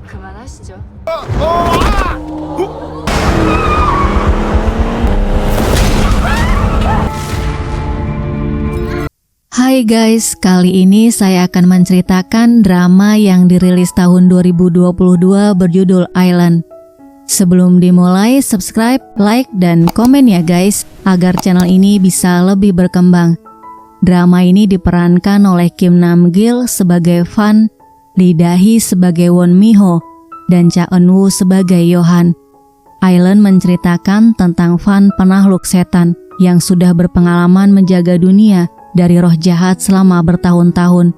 그만하시죠. Hai guys, kali ini saya akan menceritakan drama yang dirilis tahun 2022 berjudul Island. Sebelum dimulai, subscribe, like, dan komen ya guys, agar channel ini bisa lebih berkembang. Drama ini diperankan oleh Kim Nam Gil sebagai Fan, Lee Da-hee sebagai Won Mi-ho, dan Cha Eun-woo sebagai Yohan. Island menceritakan tentang Fan penakluk setan yang sudah berpengalaman menjaga dunia dari roh jahat selama bertahun-tahun,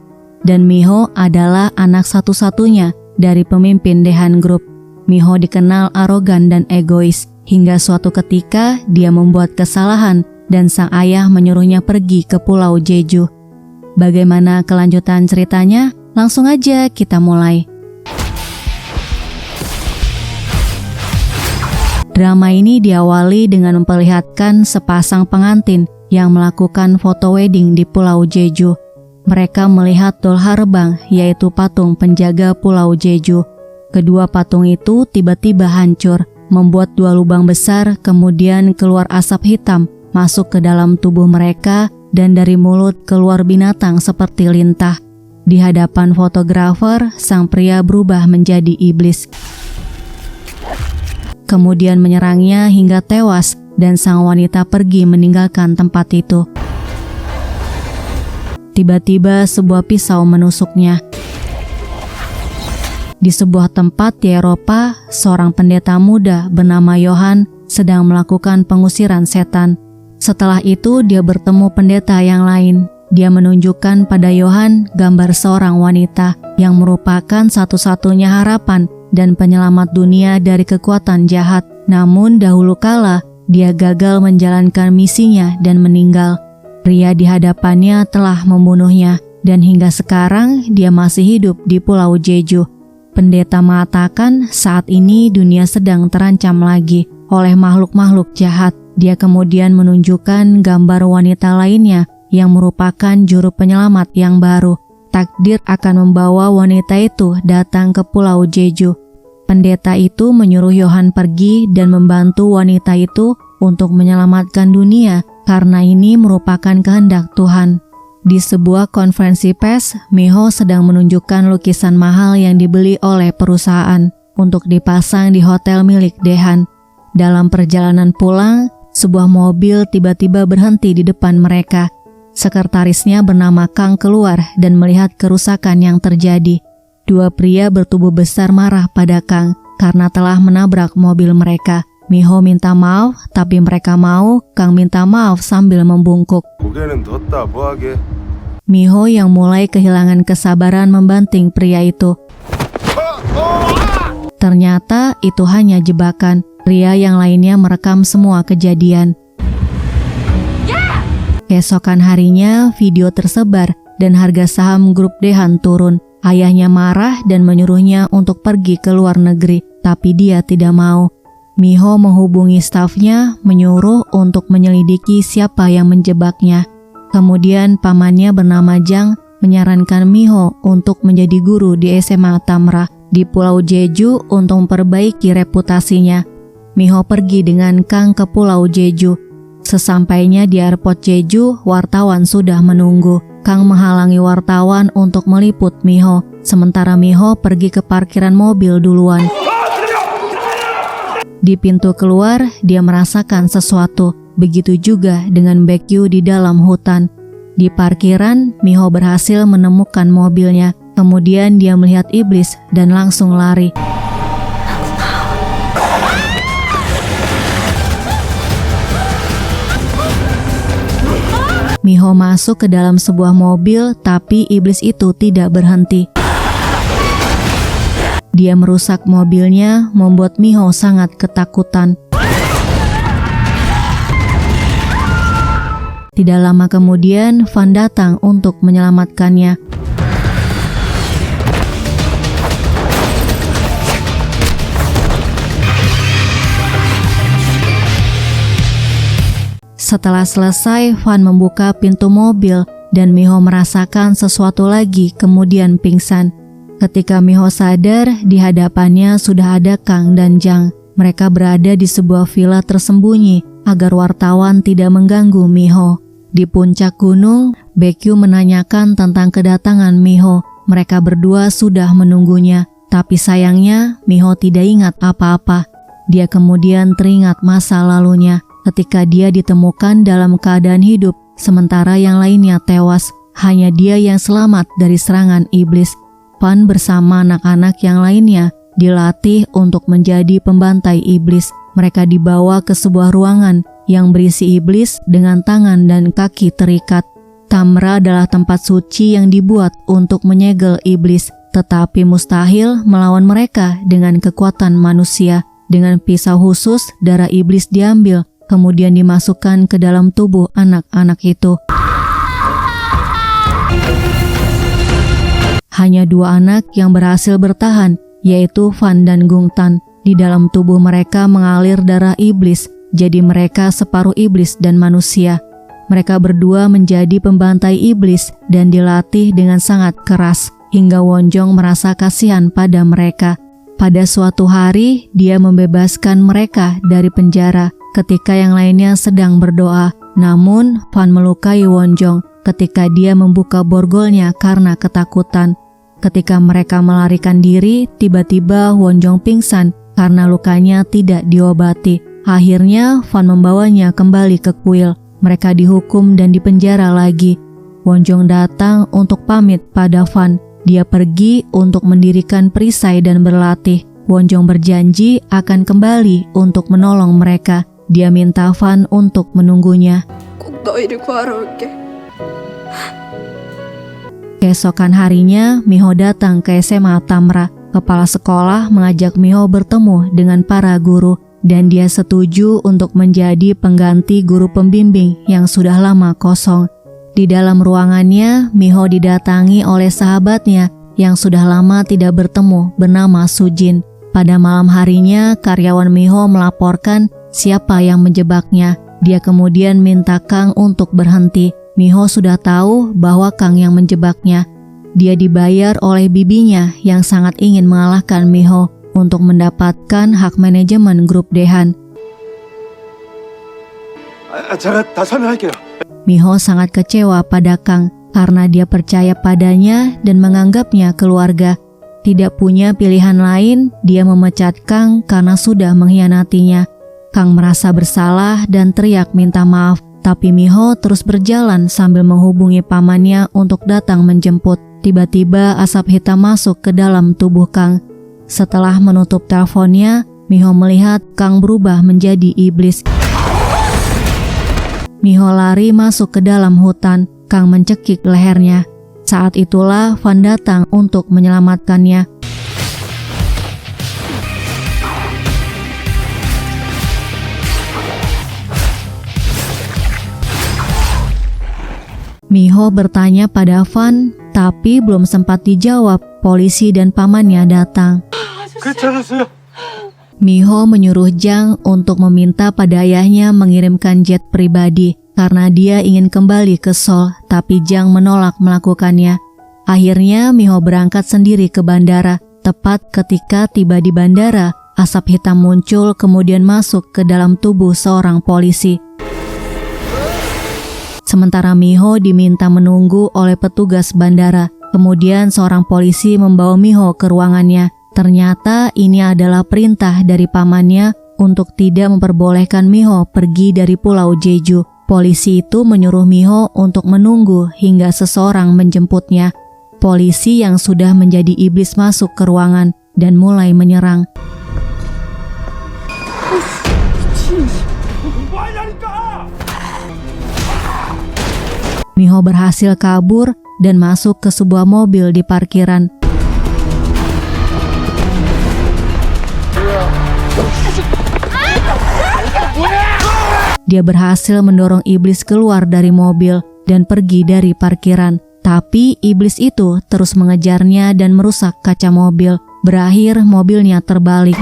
dan Mi-ho adalah anak satu-satunya dari pemimpin Daehan Group. Mi-ho dikenal arogan dan egois, hingga suatu ketika dia membuat kesalahan dan sang ayah menyuruhnya pergi ke Pulau Jeju. Bagaimana kelanjutan ceritanya? Langsung aja kita mulai. Drama ini diawali dengan memperlihatkan sepasang pengantin yang melakukan foto wedding di Pulau Jeju. Mereka melihat Dolha Rebang, yaitu patung penjaga Pulau Jeju. Kedua patung itu tiba-tiba hancur, membuat dua lubang besar, kemudian keluar asap hitam masuk ke dalam tubuh mereka, dan dari mulut keluar binatang seperti lintah. Di hadapan fotografer, sang pria berubah menjadi iblis, kemudian menyerangnya hingga tewas, dan sang wanita pergi meninggalkan tempat itu. Tiba-tiba sebuah pisau menusuknya. Di sebuah tempat di Eropa, seorang pendeta muda bernama Yohan sedang melakukan pengusiran setan. Setelah itu dia bertemu pendeta yang lain. Dia menunjukkan pada Yohan gambar seorang wanita yang merupakan satu-satunya harapan dan penyelamat dunia dari kekuatan jahat. Namun dahulu kala dia gagal menjalankan misinya dan meninggal. Pria di hadapannya telah membunuhnya, dan hingga sekarang dia masih hidup di Pulau Jeju. Pendeta mengatakan saat ini dunia sedang terancam lagi oleh makhluk-makhluk jahat. Dia kemudian menunjukkan gambar wanita lainnya yang merupakan juru penyelamat yang baru. Takdir akan membawa wanita itu datang ke Pulau Jeju. Pendeta itu menyuruh Yohan pergi dan membantu wanita itu untuk menyelamatkan dunia karena ini merupakan kehendak Tuhan. Di sebuah konferensi pers, Mi-ho sedang menunjukkan lukisan mahal yang dibeli oleh perusahaan untuk dipasang di hotel milik Daehan. Dalam perjalanan pulang, sebuah mobil tiba-tiba berhenti di depan mereka. Sekretarisnya bernama Kang keluar dan melihat kerusakan yang terjadi. Dua pria bertubuh besar marah pada Kang karena telah menabrak mobil mereka. Mi-ho minta maaf, tapi mereka mau. Kang minta maaf sambil membungkuk. Mi-ho yang mulai kehilangan kesabaran membanting pria itu. Ternyata itu hanya jebakan. Pria yang lainnya merekam semua kejadian. Keesokan harinya, video tersebar dan harga saham grup Daehan turun. Ayahnya marah dan menyuruhnya untuk pergi ke luar negeri, tapi dia tidak mau. Mi-ho menghubungi stafnya, menyuruh untuk menyelidiki siapa yang menjebaknya. Kemudian pamannya bernama Jang menyarankan Mi-ho untuk menjadi guru di SMA Tamra di Pulau Jeju untuk memperbaiki reputasinya. Mi-ho pergi dengan Kang ke Pulau Jeju. Sesampainya di airport Jeju, wartawan sudah menunggu. Kang menghalangi wartawan untuk meliput Mi-ho, sementara Mi-ho pergi ke parkiran mobil duluan. Di pintu keluar, dia merasakan sesuatu. Begitu juga dengan Baekgyu di dalam hutan. Di parkiran, Mi-ho berhasil menemukan mobilnya. Kemudian dia melihat iblis dan langsung lari. Mi-ho masuk ke dalam sebuah mobil, tapi iblis itu tidak berhenti. Dia merusak mobilnya, membuat Mi-ho sangat ketakutan. Tidak lama kemudian, Fan datang untuk menyelamatkannya. Setelah selesai, Fan membuka pintu mobil dan Miho merasakan sesuatu lagi kemudian pingsan. Ketika Miho sadar, di hadapannya sudah ada Kang dan Jang. Mereka berada di sebuah villa tersembunyi agar wartawan tidak mengganggu Miho. Di puncak gunung, Baekgyu menanyakan tentang kedatangan Miho. Mereka berdua sudah menunggunya, tapi sayangnya Miho tidak ingat apa-apa. Dia kemudian teringat masa lalunya ketika dia ditemukan dalam keadaan hidup, sementara yang lainnya tewas. Hanya dia yang selamat dari serangan iblis. Fan bersama anak-anak yang lainnya dilatih untuk menjadi pembantai iblis. Mereka dibawa ke sebuah ruangan yang berisi iblis dengan tangan dan kaki terikat. Tamra adalah tempat suci yang dibuat untuk menyegel iblis, tetapi mustahil melawan mereka dengan kekuatan manusia. Dengan pisau khusus, darah iblis diambil, kemudian dimasukkan ke dalam tubuh anak-anak itu. Hanya 2 anak yang berhasil bertahan, yaitu Fan dan Gungtan. Di dalam tubuh mereka mengalir darah iblis, jadi mereka separuh iblis dan manusia. Mereka berdua menjadi pembantai iblis dan dilatih dengan sangat keras, hingga Wonjong merasa kasihan pada mereka. Pada suatu hari, dia membebaskan mereka dari penjara ketika yang lainnya sedang berdoa. Namun, Fan melukai Wonjong ketika dia membuka borgolnya karena ketakutan. Ketika mereka melarikan diri, tiba-tiba Wonjong pingsan karena lukanya tidak diobati. Akhirnya, Fan membawanya kembali ke kuil. Mereka dihukum dan dipenjara lagi. Wonjong datang untuk pamit pada Fan. Dia pergi untuk mendirikan perisai dan berlatih. Wonjong berjanji akan kembali untuk menolong mereka. Dia minta Fan untuk menunggunya. Keesokan harinya, Miho datang ke SMA Tamra. Kepala sekolah mengajak Miho bertemu dengan para guru, dan dia setuju untuk menjadi pengganti guru pembimbing yang sudah lama kosong. Di dalam ruangannya, Miho didatangi oleh sahabatnya yang sudah lama tidak bertemu bernama Sujin. Pada malam harinya, karyawan Miho melaporkan siapa yang menjebaknya. Dia kemudian minta Kang untuk berhenti. Miho sudah tahu bahwa Kang yang menjebaknya. Dia dibayar oleh bibinya yang sangat ingin mengalahkan Miho untuk mendapatkan hak manajemen grup Daehan. 제가 다 설명할게요. Miho sangat kecewa pada Kang karena dia percaya padanya dan menganggapnya keluarga. Tidak punya pilihan lain, dia memecat Kang karena sudah mengkhianatinya. Kang merasa bersalah dan teriak minta maaf, tapi Miho terus berjalan sambil menghubungi pamannya untuk datang menjemput. Tiba-tiba asap hitam masuk ke dalam tubuh Kang. Setelah menutup teleponnya, Miho melihat Kang berubah menjadi iblis. Miho lari masuk ke dalam hutan. Kang mencekik lehernya. Saat itulah Fan datang untuk menyelamatkannya. Miho bertanya pada Fan, tapi belum sempat dijawab. Polisi dan pamannya datang. 괜찮았어요. Miho menyuruh Jang untuk meminta pada ayahnya mengirimkan jet pribadi karena dia ingin kembali ke Seoul, tapi Jang menolak melakukannya. Akhirnya Miho berangkat sendiri ke bandara. Tepat ketika tiba di bandara, asap hitam muncul kemudian masuk ke dalam tubuh seorang polisi. Sementara Miho diminta menunggu oleh petugas bandara. Kemudian seorang polisi membawa Miho ke ruangannya. Ternyata ini adalah perintah dari pamannya untuk tidak memperbolehkan Miho pergi dari Pulau Jeju. Polisi itu menyuruh Miho untuk menunggu hingga seseorang menjemputnya. Polisi yang sudah menjadi iblis masuk ke ruangan dan mulai menyerang. Miho berhasil kabur dan masuk ke sebuah mobil di parkiran. Dia berhasil mendorong iblis keluar dari mobil dan pergi dari parkiran. Tapi iblis itu terus mengejarnya dan merusak kaca mobil. Berakhir mobilnya terbalik.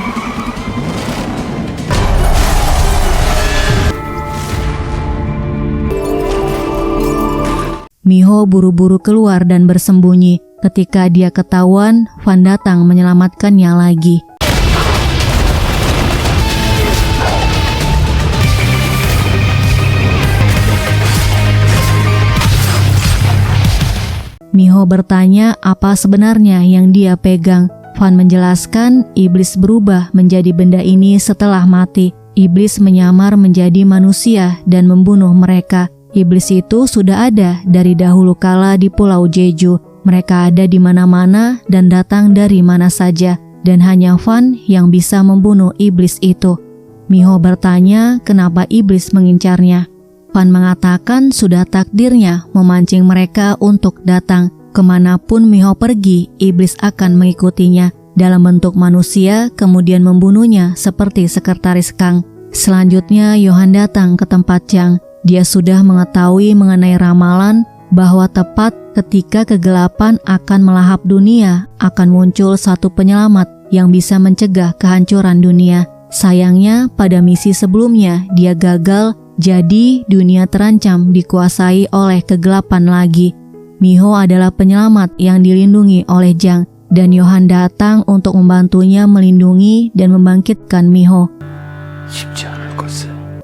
Miho buru-buru keluar dan bersembunyi. Ketika dia ketahuan, Van datang menyelamatkannya lagi. Miho bertanya apa sebenarnya yang dia pegang. Van menjelaskan iblis berubah menjadi benda ini setelah mati. Iblis menyamar menjadi manusia dan membunuh mereka. Iblis itu sudah ada dari dahulu kala di Pulau Jeju. Mereka ada di mana-mana dan datang dari mana saja. Dan hanya Van yang bisa membunuh iblis itu. Miho bertanya kenapa iblis mengincarnya. Van mengatakan sudah takdirnya memancing mereka untuk datang. Kemanapun Miho pergi, iblis akan mengikutinya dalam bentuk manusia, kemudian membunuhnya seperti sekretaris Kang. Selanjutnya Yohan datang ke tempat Jang. Dia sudah mengetahui mengenai ramalan bahwa tepat ketika kegelapan akan melahap dunia, akan muncul satu penyelamat yang bisa mencegah kehancuran dunia. Sayangnya pada misi sebelumnya dia gagal, jadi dunia terancam dikuasai oleh kegelapan lagi. Miho adalah penyelamat yang dilindungi oleh Jang, dan Yohan datang untuk membantunya melindungi dan membangkitkan Miho.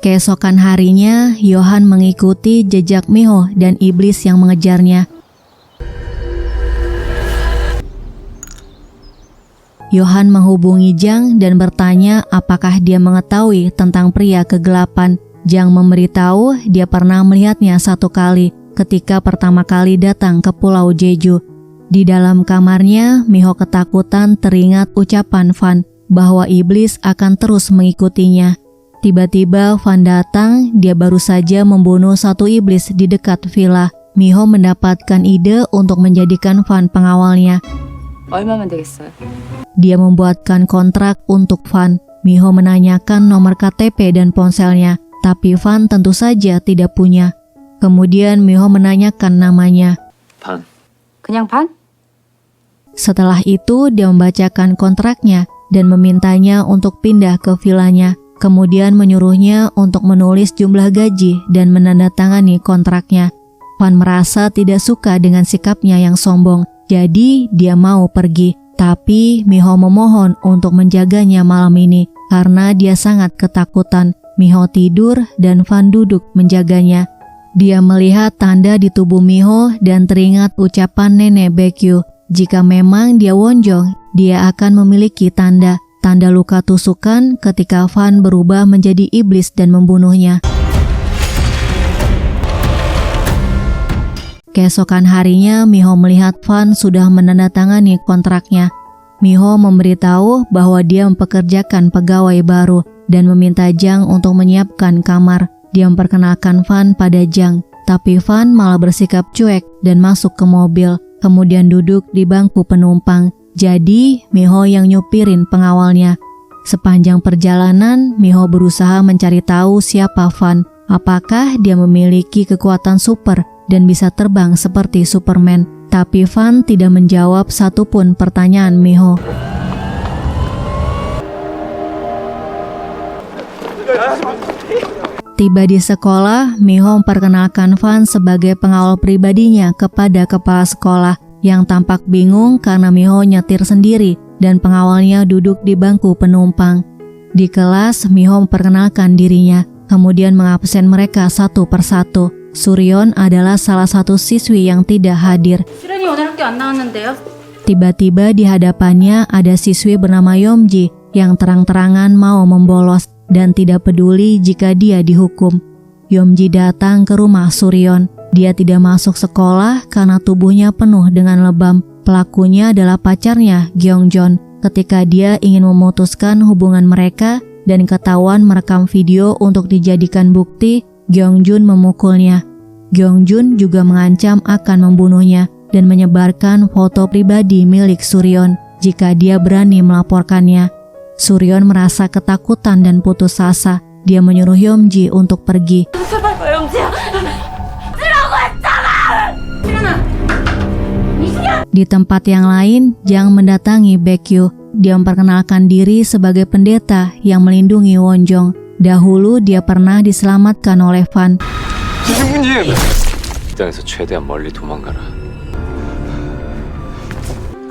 Keesokan harinya, Yohan mengikuti jejak Miho dan iblis yang mengejarnya. Yohan menghubungi Jang dan bertanya apakah dia mengetahui tentang pria kegelapan. Jang memberitahu dia pernah melihatnya satu kali ketika pertama kali datang ke Pulau Jeju. Di dalam kamarnya, Miho ketakutan teringat ucapan Van bahwa iblis akan terus mengikutinya. Tiba-tiba Van datang, dia baru saja membunuh satu iblis di dekat villa. Miho mendapatkan ide untuk menjadikan Van pengawalnya. 얼마면 되겠어요? Dia membuatkan kontrak untuk Van. Miho menanyakan nomor KTP dan ponselnya, tapi Van tentu saja tidak punya. Kemudian Miho menanyakan namanya. 반. 그냥 반? Setelah itu dia membacakan kontraknya dan memintanya untuk pindah ke villanya. Kemudian menyuruhnya untuk menulis jumlah gaji dan menandatangani kontraknya. Van merasa tidak suka dengan sikapnya yang sombong, jadi dia mau pergi. Tapi Miho memohon untuk menjaganya malam ini karena dia sangat ketakutan. Miho tidur dan Van duduk menjaganya. Dia melihat tanda di tubuh Miho dan teringat ucapan nenek Baekgyu. Jika memang dia wonjong, dia akan memiliki tanda luka tusukan ketika Van berubah menjadi iblis dan membunuhnya. Keesokan harinya, Miho melihat Van sudah menandatangani kontraknya. Miho memberitahu bahwa dia mempekerjakan pegawai baru dan meminta Jang untuk menyiapkan kamar. Dia memperkenalkan Van pada Jang, tapi Van malah bersikap cuek dan masuk ke mobil, kemudian duduk di bangku penumpang. Jadi, Miho yang nyupirin pengawalnya. Sepanjang perjalanan, Miho berusaha mencari tahu siapa Van. Apakah dia memiliki kekuatan super dan bisa terbang seperti Superman? Tapi Van tidak menjawab satupun pertanyaan Miho. Tiba di sekolah, Miho memperkenalkan Van sebagai pengawal pribadinya kepada kepala sekolah yang tampak bingung karena Miho nyetir sendiri dan pengawalnya duduk di bangku penumpang. Di kelas, Miho memperkenalkan dirinya, kemudian mengabsen mereka satu persatu. Suryeon adalah salah satu siswi yang tidak hadir. 수련이 오늘 학교 안 나왔는데요? Tiba-tiba di hadapannya ada siswi bernama Yomji yang terang-terangan mau membolos dan tidak peduli jika dia dihukum. Yomji datang ke rumah Suryeon. Dia tidak masuk sekolah karena tubuhnya penuh dengan lebam. Pelakunya adalah pacarnya, Gyeongjon. Ketika dia ingin memutuskan hubungan mereka dan ketahuan merekam video untuk dijadikan bukti, Gyeongjun memukulnya. Gyeongjun juga mengancam akan membunuhnya dan menyebarkan foto pribadi milik Suryeon jika dia berani melaporkannya. Suryeon merasa ketakutan dan putus asa. Dia menyuruh Yomji untuk pergi. Di tempat yang lain, Jang mendatangi Baekgyu. Dia memperkenalkan diri sebagai pendeta yang melindungi Wonjong. Dahulu dia pernah diselamatkan oleh Van. 스승님! 이 땅에서 최대한 멀리 도망가라.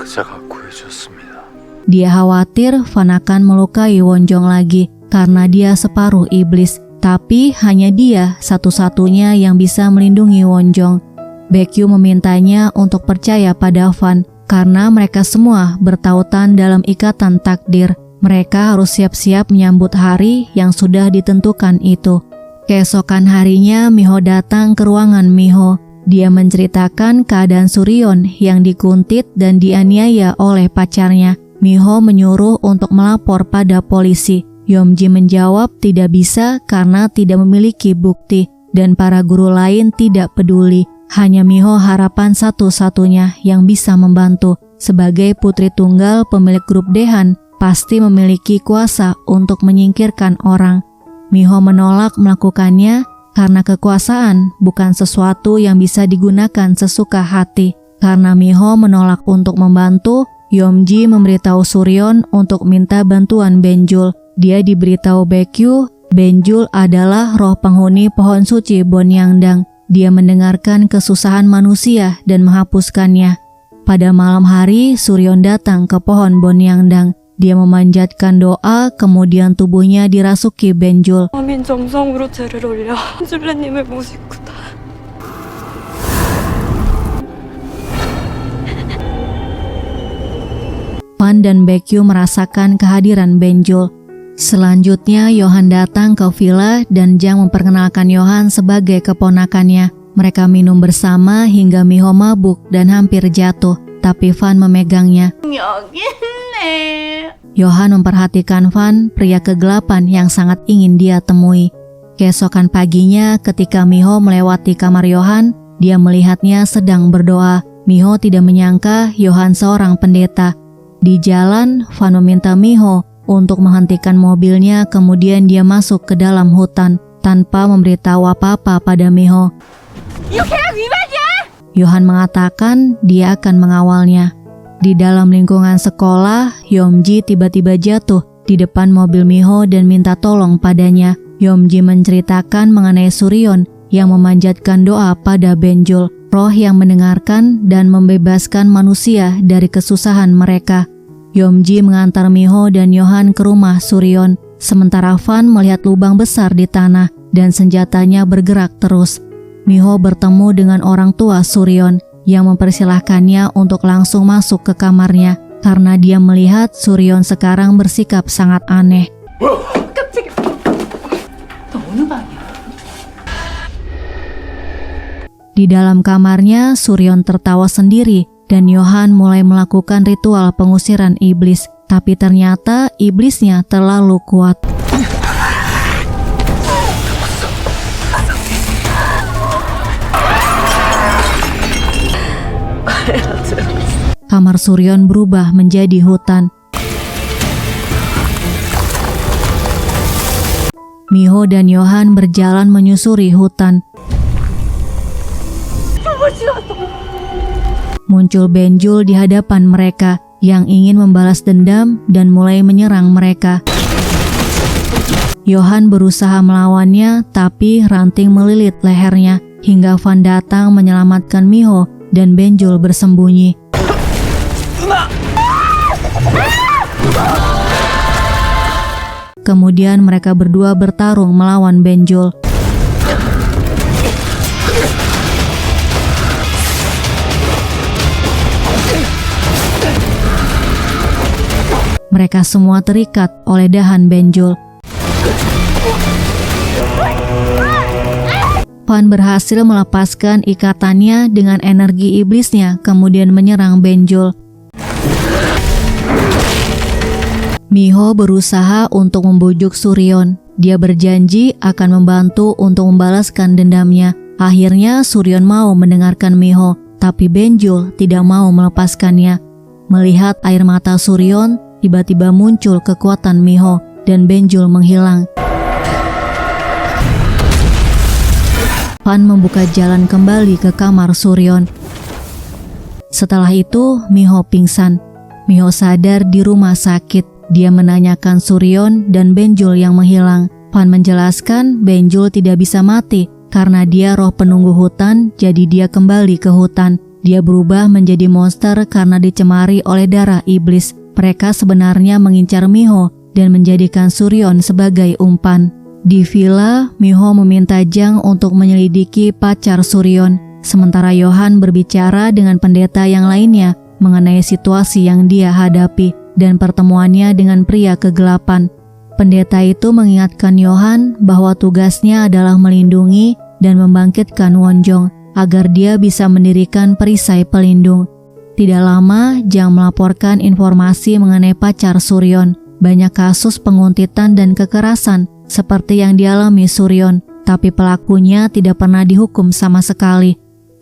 그자가 구해줬습니다. Dia khawatir Van akan melukai Wonjong lagi karena dia separuh iblis, tapi hanya dia satu-satunya yang bisa melindungi Wonjong. Baekgyu memintanya untuk percaya pada Van karena mereka semua bertautan dalam ikatan takdir. Mereka harus siap-siap menyambut hari yang sudah ditentukan itu. Keesokan harinya Miho datang ke ruangan Miho. Dia menceritakan keadaan Suryeon yang dikuntit dan dianiaya oleh pacarnya. Miho menyuruh untuk melapor pada polisi. Yeomji menjawab tidak bisa karena tidak memiliki bukti dan para guru lain tidak peduli. Hanya Miho harapan satu-satunya yang bisa membantu. Sebagai putri tunggal pemilik grup Daehan, pasti memiliki kuasa untuk menyingkirkan orang. Miho menolak melakukannya karena kekuasaan bukan sesuatu yang bisa digunakan sesuka hati. Karena Miho menolak untuk membantu, Yeomji memberitahu Suryeon untuk minta bantuan Benjul. Dia diberitahu Baekgyu, Benjul adalah roh penghuni pohon suci Bonyangdang. Dia mendengarkan kesusahan manusia dan menghapuskannya. Pada malam hari, Suryeon datang ke pohon Bonyangdang. Dia memanjatkan doa, kemudian tubuhnya dirasuki Benjul. 아민 정성으로 죄를 올려 술래님을 모시구다. Van dan Baekgyu merasakan kehadiran Benjul. Selanjutnya, Yohan datang ke villa dan Jang memperkenalkan Yohan sebagai keponakannya. Mereka minum bersama hingga Miho mabuk dan hampir jatuh, tapi Van memegangnya. Yohan memperhatikan Van, pria kegelapan yang sangat ingin dia temui. Keesokan paginya, ketika Miho melewati kamar Yohan, dia melihatnya sedang berdoa. Miho tidak menyangka Yohan seorang pendeta. Di jalan, Van meminta Miho untuk menghentikan mobilnya, kemudian dia masuk ke dalam hutan tanpa memberitahu apa-apa pada Miho. Yohan mengatakan dia akan mengawalnya. Di dalam lingkungan sekolah, Yeomji tiba-tiba jatuh di depan mobil Miho dan minta tolong padanya. Yeomji menceritakan mengenai Suryeon yang memanjatkan doa pada Benjul, roh yang mendengarkan dan membebaskan manusia dari kesusahan mereka. Yeomji mengantar Miho dan Yohan ke rumah Suryeon, sementara Van melihat lubang besar di tanah dan senjatanya bergerak terus. Miho bertemu dengan orang tua Suryeon yang mempersilahkannya untuk langsung masuk ke kamarnya karena dia melihat Suryeon sekarang bersikap sangat aneh. Di dalam kamarnya, Suryeon tertawa sendiri dan Yohan mulai melakukan ritual pengusiran iblis, tapi ternyata iblisnya terlalu kuat. Kamar Suryeon berubah menjadi hutan. Miho dan Yohan berjalan menyusuri hutan. Muncul Benjul di hadapan mereka yang ingin membalas dendam dan mulai menyerang mereka. Yohan berusaha melawannya, tapi ranting melilit lehernya hingga Van datang menyelamatkan Miho dan Benjul bersembunyi. Kemudian mereka berdua bertarung melawan Benjul. Mereka semua terikat oleh dahan Benjul. Van berhasil melepaskan ikatannya dengan energi iblisnya, kemudian menyerang Benjul. Miho berusaha untuk membujuk Suryeon. Dia berjanji akan membantu untuk membalaskan dendamnya. Akhirnya Suryeon mau mendengarkan Miho, tapi Benjul tidak mau melepaskannya. Melihat air mata Suryeon, tiba-tiba muncul kekuatan Miho dan Benjul menghilang. Van membuka jalan kembali ke kamar Suryeon. Setelah itu, Miho pingsan. Miho sadar di rumah sakit. Dia menanyakan Suryeon dan Benjul yang menghilang. Van menjelaskan Benjul tidak bisa mati Karena dia roh penunggu hutan, jadi dia kembali ke hutan. Dia berubah menjadi monster karena dicemari oleh darah iblis. Mereka sebenarnya mengincar Miho dan menjadikan Suryon sebagai umpan. Di villa, Miho meminta Jang untuk menyelidiki pacar Suryon, sementara Yohan berbicara dengan pendeta yang lainnya mengenai situasi yang dia hadapi dan pertemuannya dengan pria kegelapan. Pendeta itu mengingatkan Yohan bahwa tugasnya adalah melindungi dan membangkitkan Wonjong agar dia bisa mendirikan perisai pelindung. Tidak lama, Jang melaporkan informasi mengenai pacar Suryon. Banyak kasus penguntitan dan kekerasan seperti yang dialami Suryon, tapi pelakunya tidak pernah dihukum sama sekali.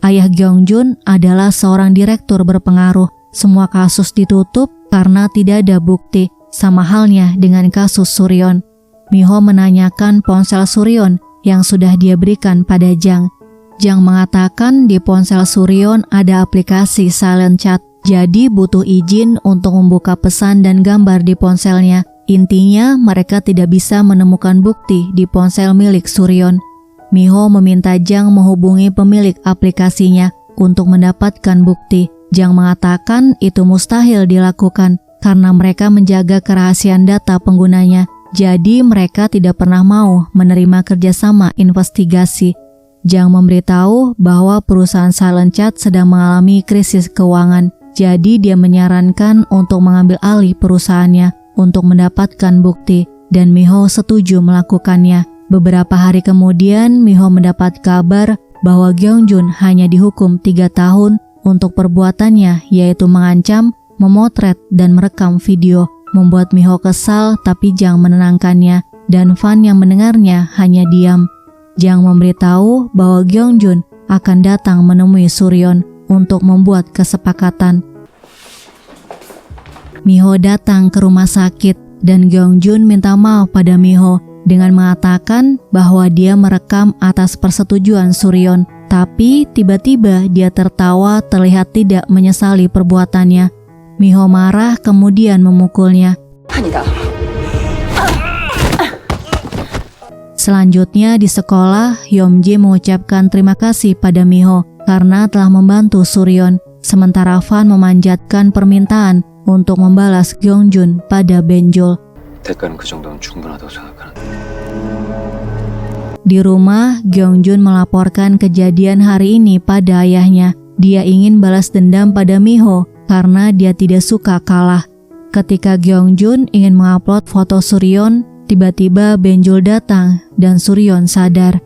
Ayah Gyeongjun adalah seorang direktur berpengaruh. Semua kasus ditutup karena tidak ada bukti, sama halnya dengan kasus Suryon. Miho menanyakan ponsel Suryon yang sudah dia berikan pada Jang. Jang mengatakan di ponsel Suryon ada aplikasi silent chat, jadi butuh izin untuk membuka pesan dan gambar di ponselnya. Intinya mereka tidak bisa menemukan bukti di ponsel milik Suryon. Miho meminta Jang menghubungi pemilik aplikasinya untuk mendapatkan bukti. Jang mengatakan itu mustahil dilakukan karena mereka menjaga kerahasiaan data penggunanya. Jadi mereka tidak pernah mau menerima kerjasama investigasi. Jang memberitahu bahwa perusahaan Silent Chat sedang mengalami krisis keuangan. Jadi dia menyarankan untuk mengambil alih perusahaannya untuk mendapatkan bukti dan Miho setuju melakukannya. Beberapa hari kemudian Miho mendapat kabar bahwa Gyeongjun hanya dihukum 3 tahun untuk perbuatannya, yaitu mengancam, memotret, dan merekam video. Membuat Miho kesal, tapi Jang menenangkannya, dan Fan yang mendengarnya hanya diam. Jang memberitahu bahwa Gyeongjun akan datang menemui Suryon untuk membuat kesepakatan. Miho datang ke rumah sakit, dan Gyeongjun minta maaf pada Miho dengan mengatakan bahwa dia merekam atas persetujuan Suryon. Tapi tiba-tiba dia tertawa terlihat tidak menyesali perbuatannya. Miho marah kemudian memukulnya. Selanjutnya di sekolah, Yeomji mengucapkan terima kasih pada Miho karena telah membantu Suryon. Sementara Fan memanjatkan permintaan untuk membalas Gyeongjun pada benjol. 대가는 그 정도면 충분하다고 생각하는데. Di rumah, Gyeongjun melaporkan kejadian hari ini pada ayahnya. Dia ingin balas dendam pada Miho karena dia tidak suka kalah. Ketika Gyeongjun ingin mengupload foto Suryon, tiba-tiba benjol datang dan Suryon sadar.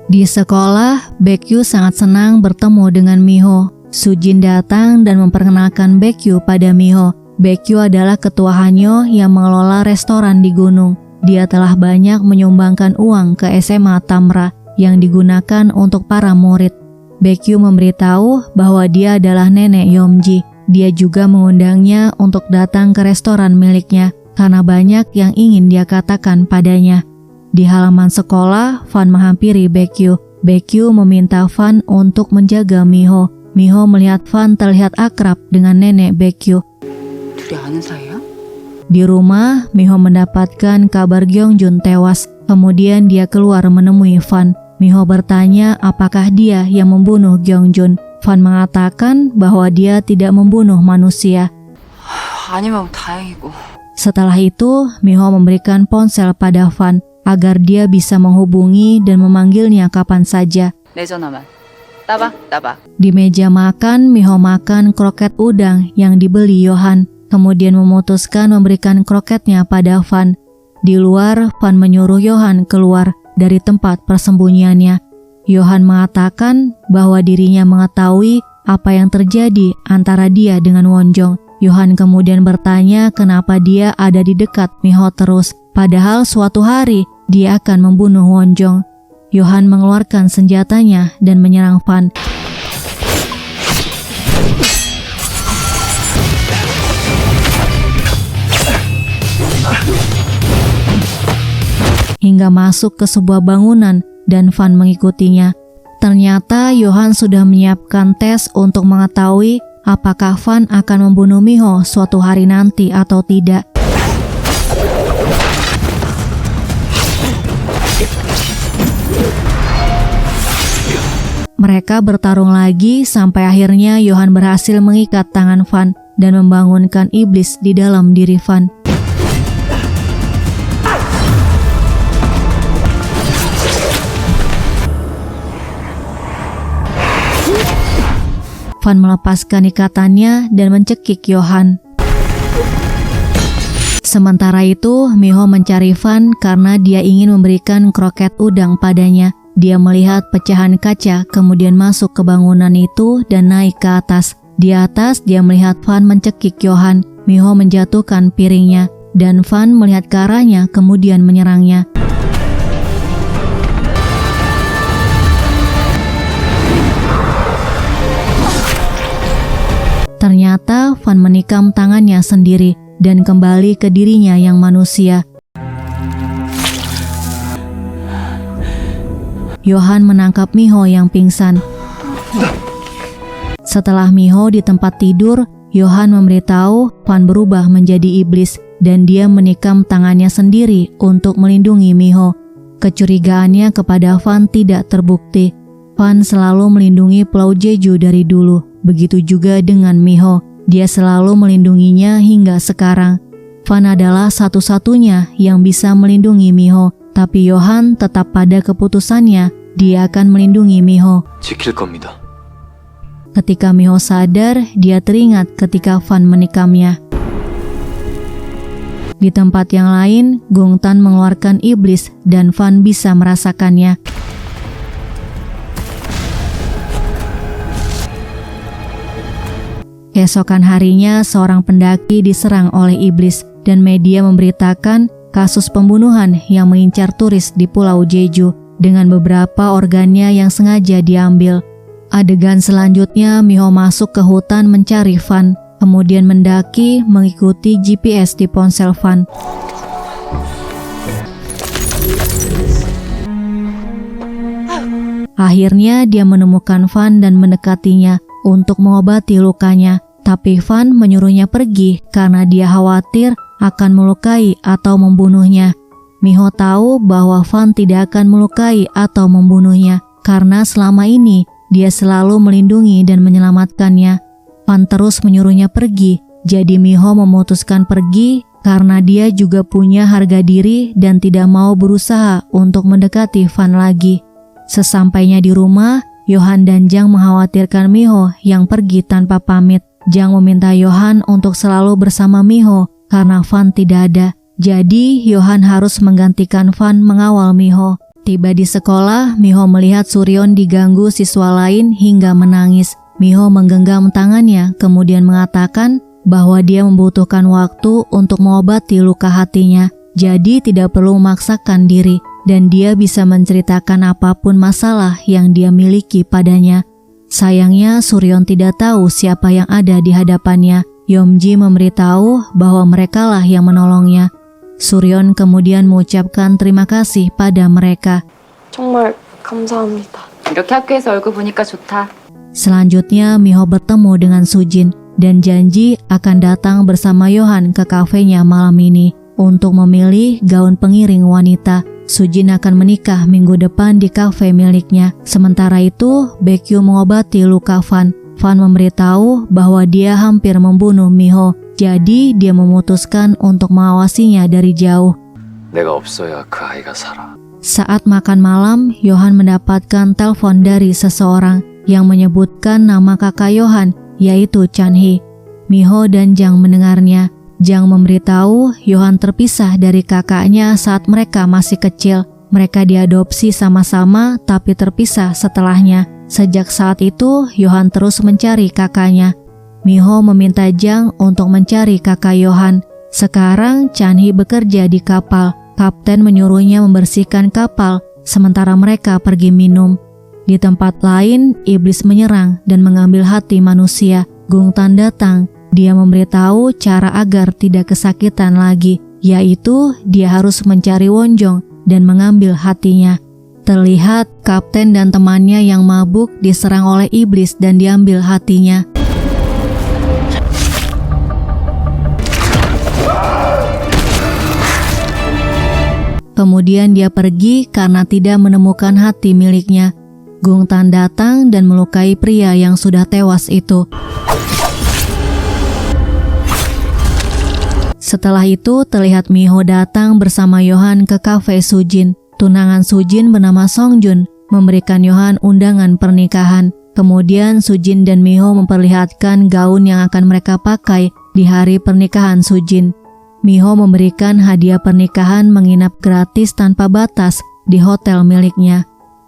Di sekolah, Baekyu sangat senang bertemu dengan Miho. Sujin datang dan memperkenalkan Baekyu pada Miho. Baekyu adalah ketua Hanyo yang mengelola restoran di gunung. Dia telah banyak menyumbangkan uang ke SMA Tamra yang digunakan untuk para murid. Baekyu memberitahu bahwa dia adalah nenek Yeomji. Dia juga mengundangnya untuk datang ke restoran miliknya karena banyak yang ingin dia katakan padanya. Di halaman sekolah, Fan menghampiri Baekyu. Baekyu meminta Fan untuk menjaga Miho. Miho melihat Fan terlihat akrab dengan nenek Baekyu. Di rumah, Miho mendapatkan kabar Gyeongjun tewas. Kemudian dia keluar menemui Fan. Miho bertanya apakah dia yang membunuh Gyeongjun. Fan mengatakan bahwa dia tidak membunuh manusia. Setelah itu, Miho memberikan ponsel pada Fan agar dia bisa menghubungi dan memanggilnya kapan saja. Di meja makan, Miho makan kroket udang yang dibeli Yohan. Kemudian memutuskan memberikan kroketnya pada Fan. Di luar, Fan menyuruh Yohan keluar dari tempat persembunyiannya. Yohan mengatakan bahwa dirinya mengetahui apa yang terjadi antara dia dengan Wonjong. Yohan kemudian bertanya kenapa dia ada di dekat Miho terus, padahal suatu hari dia akan membunuh Wonjong. Yohan mengeluarkan senjatanya dan menyerang Fan. Hingga masuk ke sebuah bangunan dan Fan mengikutinya. Ternyata Yohan sudah menyiapkan tes untuk mengetahui apakah Fan akan membunuh Miho suatu hari nanti atau tidak. Mereka bertarung lagi sampai akhirnya Johan berhasil mengikat tangan Van dan membangunkan iblis di dalam diri Van. Van melepaskan ikatannya dan mencekik Johan. Sementara itu, Miho mencari Van karena dia ingin memberikan kroket udang padanya. Dia melihat pecahan kaca, kemudian masuk ke bangunan itu dan naik ke atas. Di atas, dia melihat Van mencekik Johan. Miho menjatuhkan piringnya, dan Van melihat ke arahnya, kemudian menyerangnya. Ternyata Van menikam tangannya sendiri dan kembali ke dirinya yang manusia. Johan menangkap Miho yang pingsan. Setelah Miho di tempat tidur, Johan memberitahu Van berubah menjadi iblis dan dia menikam tangannya sendiri untuk melindungi Miho. Kecurigaannya kepada Van tidak terbukti. Van selalu melindungi Pulau Jeju dari dulu. Begitu juga dengan Miho. Dia selalu melindunginya hingga sekarang. Van adalah satu-satunya yang bisa melindungi Miho. Tapi Johan tetap pada keputusannya, dia akan melindungi Miho. 지킬 겁니다. Ketika Miho sadar, dia teringat ketika Van menikamnya. Di tempat yang lain, Gungtan mengeluarkan iblis dan Van bisa merasakannya. Keesokan harinya, seorang pendaki diserang oleh iblis dan media memberitakan kasus pembunuhan yang mengincar turis di Pulau Jeju dengan beberapa organnya yang sengaja diambil. Adegan selanjutnya, Miho masuk ke hutan mencari Van, kemudian mendaki mengikuti GPS di ponsel Van. Akhirnya dia menemukan Van dan mendekatinya untuk mengobati lukanya, tapi Van menyuruhnya pergi karena dia khawatir akan melukai atau membunuhnya. Miho tahu bahwa Van tidak akan melukai atau membunuhnya karena selama ini dia selalu melindungi dan menyelamatkannya. Van terus menyuruhnya pergi, jadi Miho memutuskan pergi karena dia juga punya harga diri dan tidak mau berusaha untuk mendekati Van lagi. Sesampainya di rumah, Johan dan Jang mengkhawatirkan Miho yang pergi tanpa pamit. Jang meminta Johan untuk selalu bersama Miho karena Van tidak ada. Jadi, Johan harus menggantikan Van mengawal Miho. Tiba di sekolah, Miho melihat Suryon diganggu siswa lain hingga menangis. Miho menggenggam tangannya, kemudian mengatakan bahwa dia membutuhkan waktu untuk mengobati luka hatinya. Jadi, tidak perlu memaksakan diri, dan dia bisa menceritakan apapun masalah yang dia miliki padanya. Sayangnya, Suryon tidak tahu siapa yang ada di hadapannya. Yomji memberitahu bahwa merekalah yang menolongnya. Suryon kemudian mengucapkan terima kasih pada mereka. 정말 감사합니다. 이렇게 학교에서 얼굴 보니까 좋다. Selanjutnya, Miho bertemu dengan Sujin dan janji akan datang bersama Johan ke kafenya malam ini untuk memilih gaun pengiring wanita. Sujin akan menikah minggu depan di kafe miliknya. Sementara itu, Baekgyu mengobati luka Van. Van memberitahu bahwa dia hampir membunuh Miho, jadi dia memutuskan untuk mengawasinya dari jauh. 내가 없어야 그 아이가 살아. Saat makan malam, Johan mendapatkan telepon dari seseorang yang menyebutkan nama kakak Johan, yaitu Chanhee. Miho dan Jang mendengarnya. Jang memberitahu Johan terpisah dari kakaknya saat mereka masih kecil. Mereka diadopsi sama-sama tapi terpisah setelahnya. Sejak saat itu, Johan terus mencari kakaknya. Miho meminta Jang untuk mencari kakak Johan. Sekarang Chanhee bekerja di kapal. Kapten menyuruhnya membersihkan kapal sementara mereka pergi minum. Di tempat lain, iblis menyerang dan mengambil hati manusia. Gungtan datang. Dia memberitahu cara agar tidak kesakitan lagi, yaitu dia harus mencari Wonjong dan mengambil hatinya. Terlihat kapten dan temannya yang mabuk diserang oleh iblis dan diambil hatinya. Kemudian dia pergi karena tidak menemukan hati miliknya. Gungtan datang dan melukai pria yang sudah tewas itu. Setelah itu terlihat Miho datang bersama Yohan ke kafe Sujin. Tunangan Sujin bernama Songjun memberikan Yohan undangan pernikahan. Kemudian Sujin dan Miho memperlihatkan gaun yang akan mereka pakai di hari pernikahan Sujin. Miho memberikan hadiah pernikahan menginap gratis tanpa batas di hotel miliknya.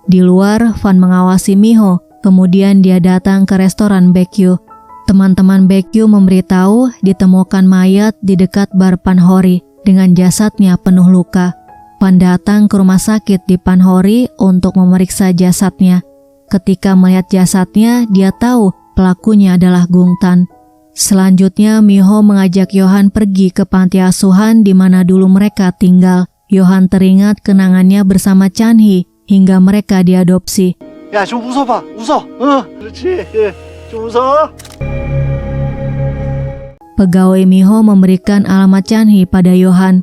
Di luar, Fan mengawasi Miho, kemudian dia datang ke restoran Baekgyu. Teman-teman Baekgyu memberitahu ditemukan mayat di dekat bar Panhori dengan jasadnya penuh luka. Fan datang ke rumah sakit di Panhori untuk memeriksa jasadnya. Ketika melihat jasadnya, dia tahu pelakunya adalah Gungtan. Selanjutnya, Miho mengajak Yohan pergi ke panti asuhan di mana dulu mereka tinggal. Yohan teringat kenangannya bersama Chanhee hingga mereka diadopsi. 야, 좀 웃어봐. 웃어. 그렇지. 좀 웃어. Pegawai Miho memberikan alamat Chanhee pada Yohan.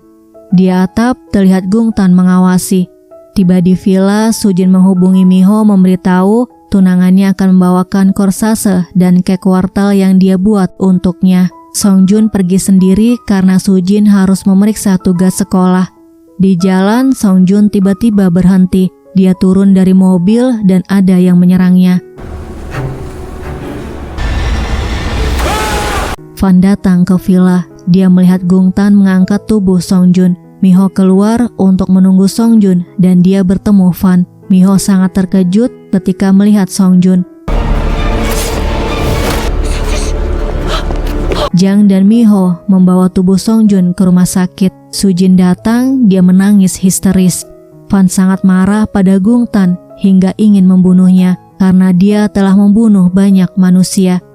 Di atap terlihat Gungtan mengawasi. Tiba di villa, Sujin menghubungi Miho memberitahu tunangannya akan membawakan korsase dan kek wortel yang dia buat untuknya. Songjun pergi sendiri karena Sujin harus memeriksa tugas sekolah. Di jalan, Songjun tiba-tiba berhenti. Dia turun dari mobil dan ada yang menyerangnya. Fan datang ke villa. Dia melihat Gungtan mengangkat tubuh Songjun. Miho keluar untuk menunggu Songjun dan dia bertemu Fan. Miho sangat terkejut ketika melihat Songjun. Jang dan Miho membawa tubuh Songjun ke rumah sakit. Sujin datang, dia menangis histeris. Fan sangat marah pada Gungtan hingga ingin membunuhnya karena dia telah membunuh banyak manusia.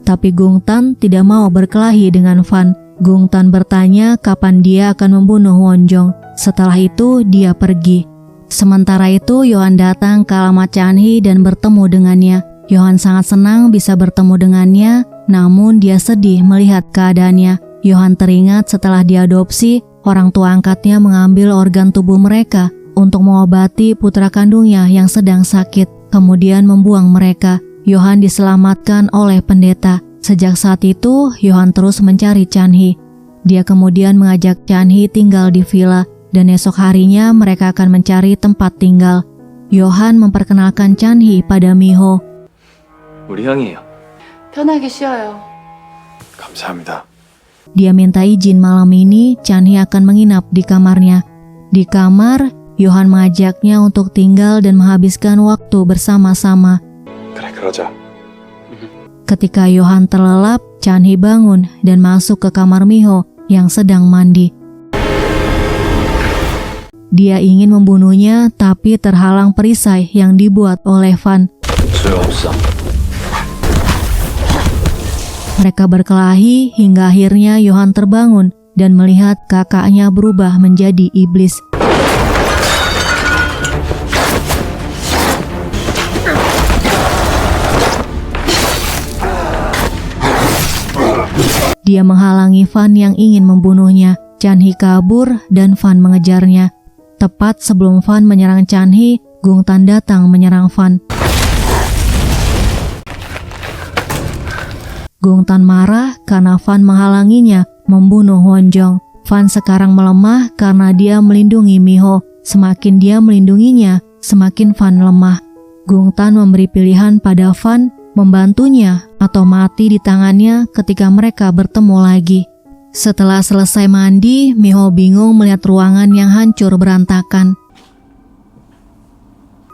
Tapi Gungtan tidak mau berkelahi dengan Fan. Gungtan bertanya kapan dia akan membunuh Wonjong. Setelah itu dia pergi. Sementara itu Yohan datang ke alamat Chanhee dan bertemu dengannya. Yohan sangat senang bisa bertemu dengannya, namun dia sedih melihat keadaannya. Yohan teringat setelah diadopsi, orang tua angkatnya mengambil organ tubuh mereka untuk mengobati putra kandungnya yang sedang sakit, kemudian membuang mereka. Yohan diselamatkan oleh pendeta. Sejak saat itu, Yohan terus mencari Chanhee. Dia kemudian mengajak Chanhee tinggal di villa, dan esok harinya mereka akan mencari tempat tinggal. Yohan memperkenalkan Chanhee pada Miho. 우리 형이에요. 편하게 쉬어요. 감사합니다. Dia minta izin malam ini Chanhee akan menginap di kamarnya. Di kamar, Yohan mengajaknya untuk tinggal dan menghabiskan waktu bersama-sama. 그래, 그러자. Ketika Yohan terlelap, Chanhee bangun dan masuk ke kamar Miho yang sedang mandi. Dia ingin membunuhnya tapi terhalang perisai yang dibuat oleh Fan. 소용없어. Mereka berkelahi hingga akhirnya Yohan terbangun dan melihat kakaknya berubah menjadi iblis. Dia menghalangi Fan yang ingin membunuhnya. Chanhee kabur dan Fan mengejarnya. Tepat sebelum Fan menyerang Chanhee, Gungtan datang menyerang Fan. Gungtan marah karena Fan menghalanginya membunuh Wonjong. Fan sekarang melemah karena dia melindungi Miho. Semakin dia melindunginya, semakin Fan lemah. Gungtan memberi pilihan pada Fan, membantunya atau mati di tangannya ketika mereka bertemu lagi. Setelah selesai mandi, Miho bingung melihat ruangan yang hancur berantakan.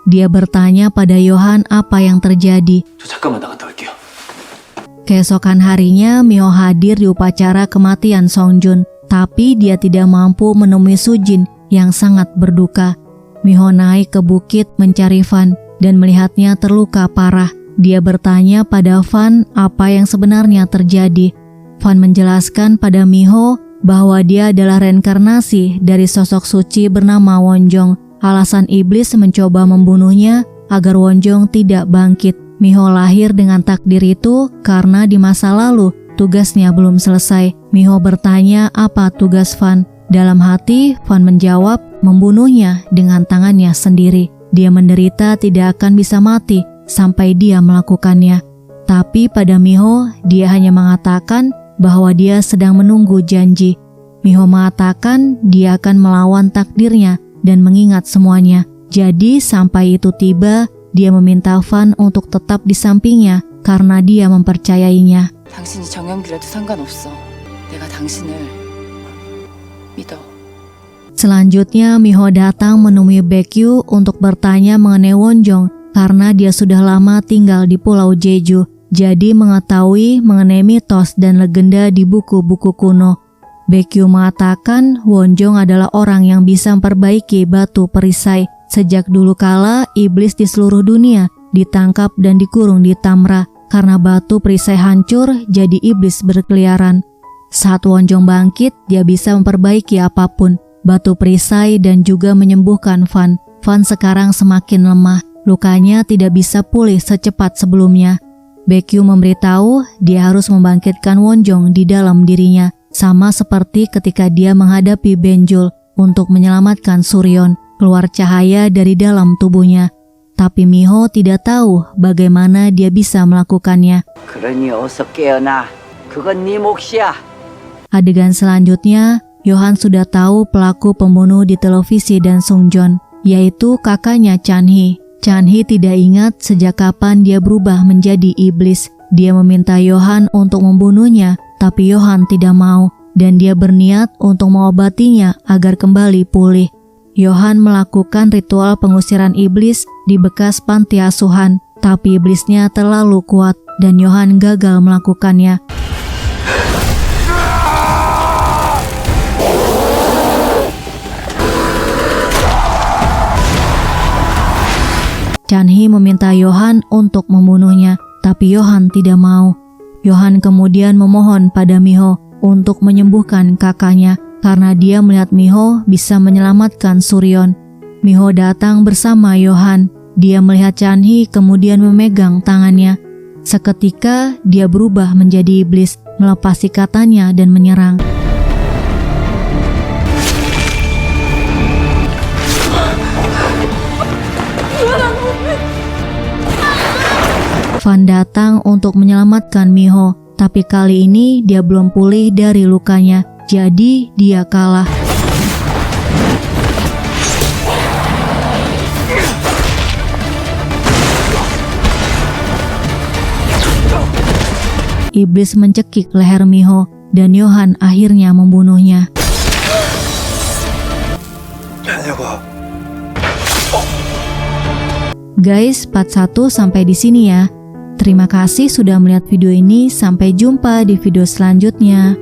Dia bertanya pada Yohan apa yang terjadi. 저 잠깐만 나갔다 올게요. Keesokan harinya, Miho hadir di upacara kematian Songjun, tapi dia tidak mampu menemui Sujin yang sangat berduka. Miho naik ke bukit mencari Fan dan melihatnya terluka parah. Dia bertanya pada Fan apa yang sebenarnya terjadi. Fan menjelaskan pada Miho bahwa dia adalah reinkarnasi dari sosok suci bernama Wonjong. Alasan iblis mencoba membunuhnya agar Wonjong tidak bangkit. Miho lahir dengan takdir itu karena di masa lalu tugasnya belum selesai. Miho bertanya apa tugas Van. Dalam hati, Van menjawab membunuhnya dengan tangannya sendiri. Dia menderita tidak akan bisa mati sampai dia melakukannya. Tapi pada Miho, dia hanya mengatakan bahwa dia sedang menunggu janji. Miho mengatakan dia akan melawan takdirnya dan mengingat semuanya. Jadi sampai itu tiba, dia meminta Van untuk tetap di sampingnya karena dia mempercayainya. 당신이 정연기라도 상관없어. 내가 당신을 믿어. Selanjutnya, Miho datang menemui Baekgyu untuk bertanya mengenai Wonjong karena dia sudah lama tinggal di Pulau Jeju, jadi mengetahui mengenai mitos dan legenda di buku-buku kuno. Baekgyu mengatakan Wonjong adalah orang yang bisa memperbaiki batu perisai. Sejak dulu kala, iblis di seluruh dunia ditangkap dan dikurung di Tamra. Karena batu perisai hancur, jadi iblis berkeliaran. Saat Wonjong bangkit, dia bisa memperbaiki apapun, batu perisai dan juga menyembuhkan Van. Van sekarang semakin lemah, lukanya tidak bisa pulih secepat sebelumnya. Baekgyu memberitahu dia harus membangkitkan Wonjong di dalam dirinya, sama seperti ketika dia menghadapi Benjul untuk menyelamatkan Suryeon, keluar cahaya dari dalam tubuhnya. Tapi Miho tidak tahu bagaimana dia bisa melakukannya. 그러니 어서 깨어나. 그건 네 몫이야. Adegan selanjutnya, Yohan sudah tahu pelaku pembunuh di televisi dan Sungjon, yaitu kakaknya Chanhee. Chanhee tidak ingat sejak kapan dia berubah menjadi iblis. Dia meminta Yohan untuk membunuhnya, tapi Yohan tidak mau, dan dia berniat untuk mengobatinya agar kembali pulih. Yohan melakukan ritual pengusiran iblis di bekas panti asuhan, tapi iblisnya terlalu kuat dan Yohan gagal melakukannya. Chanhee meminta Yohan untuk membunuhnya, tapi Yohan tidak mau. Yohan kemudian memohon pada Miho untuk menyembuhkan kakaknya karena dia melihat Miho bisa menyelamatkan Suryeon. Miho datang bersama Yohan. Dia melihat Chanhee kemudian memegang tangannya. Seketika dia berubah menjadi iblis, melepas ikatannya dan menyerang. Van datang untuk menyelamatkan Miho, tapi kali ini dia belum pulih dari lukanya, jadi dia kalah. Iblis mencekik leher Miho dan Yohan akhirnya membunuhnya. Guys, part 1 sampai di sini ya. Terima kasih sudah melihat video ini. Sampai jumpa di video selanjutnya.